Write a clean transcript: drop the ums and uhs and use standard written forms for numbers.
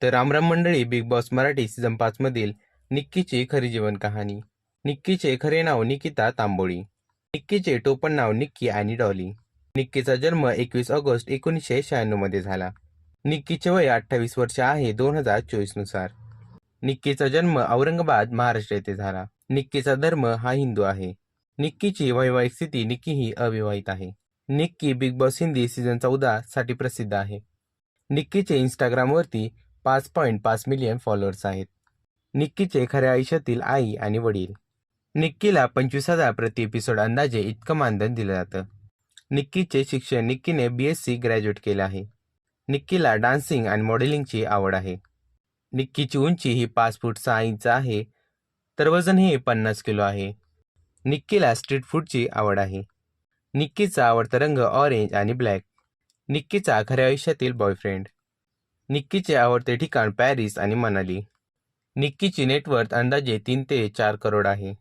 तर रामराम मंडळी, बिग बॉस मराठी सीझन 5 मधील निक्कीची खरी जीवन कहाणी. निक्कीचे खरे नाव निकिता तांबोळी. निक्कीचे टोपण नाव निक्की आणि डॉली. निक्कीचा जन्म 21 ऑगस्ट 1996 मध्ये झाला. निक्कीचे वय 28 वर्ष आहे 2024 नुसार. निक्कीचा जन्म औरंगाबाद, महाराष्ट्र येथे झाला. निक्कीचा धर्म हा हिंदू आहे. निक्कीची वैवाहिक स्थिती, निक्की ही अविवाहित आहे. Nikki big boss Hindi season 14 साठी प्रसिद्ध आहे. निक्कीचे इंस्टाग्रामवरती 5.5 मिलियन फॉलोअर्स आहेत. निक्कीचे खऱ्या आयुष्यातील आई आणि वडील. निक्कीला 25,000 प्रति एपिसोड अंदाजे इतकं मानधन दिलं जातं. निक्कीचे शिक्षण, निक्कीने BSc ग्रॅज्युएट केलं आहे. निक्कीला डान्सिंग आणि मॉडेलिंगची आवड आहे. निक्कीची उंची ही 5 फूट 6 इंच आहे, तर वजन हे 50 किलो आहे. निक्कीला स्ट्रीट फूडची आवड आहे. निक्कीचा आवडता रंग ऑरेंज आणि ब्लॅक. निक्कीचा खऱ्या आयुष्यातील बॉयफ्रेंड. निक्कीचे आवडते ठिकाण पॅरिस आणि मनाली. निक्कीची नेटवर्थ अंदाजे 3 ते 4 करोड आहे.